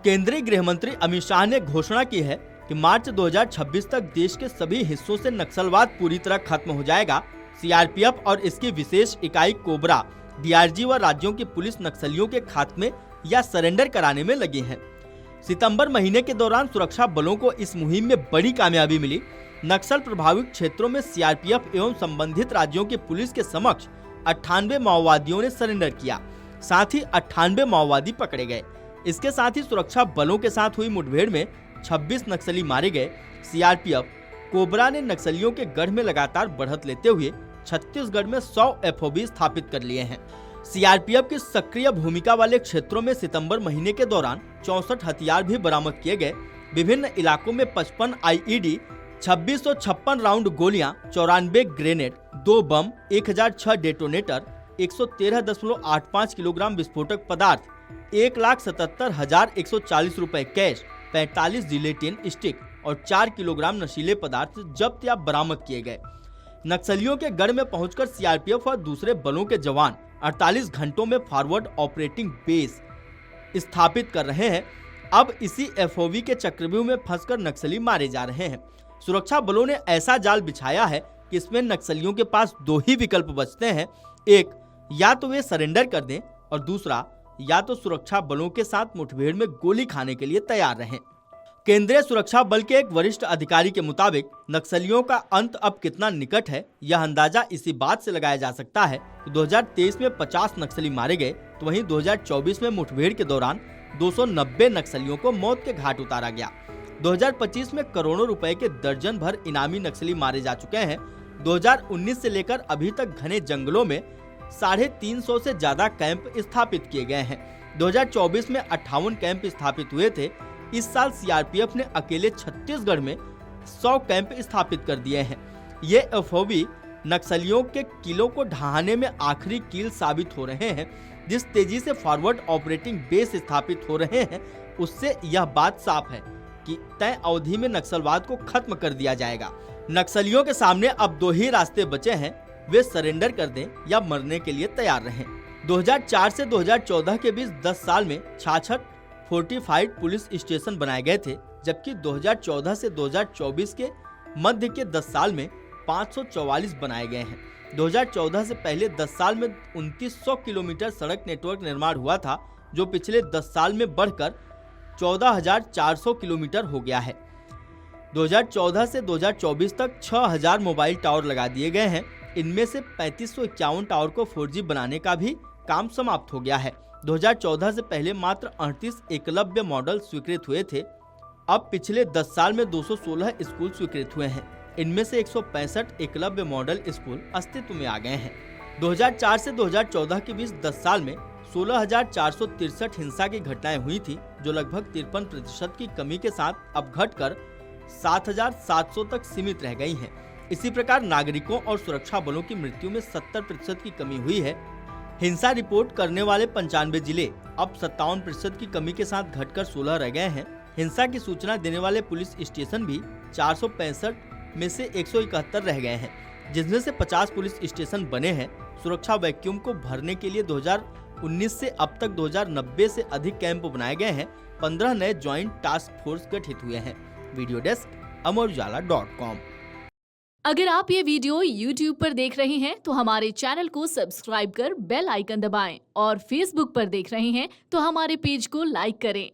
केंद्रीय गृह मंत्री अमित शाह ने घोषणा की है कि मार्च 2026 तक देश के सभी हिस्सों से नक्सलवाद पूरी तरह खत्म हो जाएगा। सीआरपीएफ और इसकी विशेष इकाई कोबरा, डीआरजी व राज्यों की पुलिस नक्सलियों के खात्मे या सरेंडर कराने में लगी है। सितंबर महीने के दौरान सुरक्षा बलों को इस मुहिम में बड़ी कामयाबी मिली। नक्सल प्रभावित क्षेत्रों में सीआरपीएफ एवं संबंधित राज्यों की पुलिस के समक्ष 98 माओवादियों ने सरेंडर किया। साथ ही 98 माओवादी पकड़े गए। इसके साथ ही सुरक्षा बलों के साथ हुई मुठभेड़ में 26 नक्सली मारे गए। सीआरपीएफ कोबरा ने नक्सलियों के गढ़ में लगातार बढ़त लेते हुए छत्तीसगढ़ में 100 एफओबी स्थापित कर लिए हैं। सीआरपीएफ की सक्रिय भूमिका वाले क्षेत्रों में सितंबर महीने के दौरान 64 हथियार भी बरामद किए गए। विभिन्न इलाकों में 55 आईईडी, 2656 राउंड गोलियां, 94 ग्रेनेड, 2 बम, 1006 डेटोनेटर, 113.85 किलोग्राम विस्फोटक पदार्थ, 1,77,140 रुपए कैश, 45 जिलेटिन स्टिक और 4 किलोग्राम नशीले पदार्थ जब्त या बरामद किए गए। नक्सलियों के गढ़ में पहुंचकर सीआरपीएफ और दूसरे बलों के जवान 48 घंटों में फॉरवर्ड ऑपरेटिंग बेस स्थापित कर रहे हैं। अब इसी एफओवी के चक्रव्यूह में फंसकर नक्सली मारे जा रहे हैं। सुरक्षा बलों ने ऐसा जाल बिछाया है कि इसमें नक्सलियों के पास 2 ही विकल्प बचते हैं। एक, या तो वे सरेंडर कर दें और दूसरा, या तो सुरक्षा बलों के साथ मुठभेड़ में गोली खाने के लिए तैयार रहें। केंद्रीय सुरक्षा बल के एक वरिष्ठ अधिकारी के मुताबिक नक्सलियों का अंत अब कितना निकट है, यह अंदाजा इसी बात से लगाया जा सकता है कि 2023 में 50 नक्सली मारे गए, तो वहीं 2024 में मुठभेड़ के दौरान 290 नक्सलियों को मौत के घाट उतारा गया। 2025 में करोड़ों रुपए के दर्जन भर इनामी नक्सली मारे जा चुके हैं। 2019 से लेकर अभी तक घने जंगलों में 350 से ज्यादा कैंप स्थापित किए गए हैं। 2024 में 58 कैंप स्थापित हुए थे। इस साल सीआरपीएफ ने अकेले छत्तीसगढ़ में 100 कैंप स्थापित कर दिए हैं। ये एफओवी नक्सलियों के किलों को ढहाने में आखिरी कील साबित हो रहे हैं। जिस तेजी से फॉरवर्ड ऑपरेटिंग बेस स्थापित हो रहे हैं, उससे यह बात साफ है कि तय अवधि में नक्सलवाद को खत्म कर दिया जाएगा। नक्सलियों के सामने अब 2 ही रास्ते बचे हैं, वे सरेंडर कर दें या मरने के लिए तैयार रहें। 2004 से 2014 के बीच 10 साल में 66 फोर्टिफाइड पुलिस स्टेशन बनाए गए थे, जबकि 2014 से 2024 के मध्य के 10 साल में 544 बनाए गए हैं। 2014 से पहले 10 साल में 2900 किलोमीटर सड़क नेटवर्क निर्माण हुआ था, जो पिछले 10 साल में बढ़कर 14,400 किलोमीटर हो गया है। 2014 से 2024 तक 6,000 मोबाइल टावर लगा दिए गए हैं। इनमें से 3551 टावर को 4G बनाने का भी काम समाप्त हो गया है। 2014 से पहले मात्र 38 एकलव्य मॉडल स्वीकृत हुए थे। अब पिछले 10 साल में 216 स्कूल स्वीकृत हुए हैं। इनमें से 165 एकलव्य मॉडल स्कूल अस्तित्व में आ गए हैं। 2004 से 2014 के बीच 10 साल में 16,463 हिंसा की घटनाएं हुई थी, जो लगभग 53% की कमी के साथ अब घटकर 7,700 तक सीमित रह गई हैं। इसी प्रकार नागरिकों और सुरक्षा बलों की मृत्यु में 70% की कमी हुई है। हिंसा रिपोर्ट करने वाले 95 जिले अब 57% की कमी के साथ घटकर 16 रह गए हैं। हिंसा की सूचना देने वाले पुलिस स्टेशन भी 465 में से 171 रह गए हैं, जिसमें से 50 पुलिस स्टेशन बने हैं। सुरक्षा वैक्यूम को भरने के लिए 2019 से अब तक 2090 से अधिक कैंप बनाए गए हैं। 15 नए ज्वाइंट टास्क फोर्स गठित हुए हैं। Video desk amarujala.com। अगर आप ये वीडियो YouTube पर देख रहे हैं तो हमारे चैनल को सब्सक्राइब कर बेल आइकन दबाएं और Facebook पर देख रहे हैं तो हमारे पेज को लाइक करें।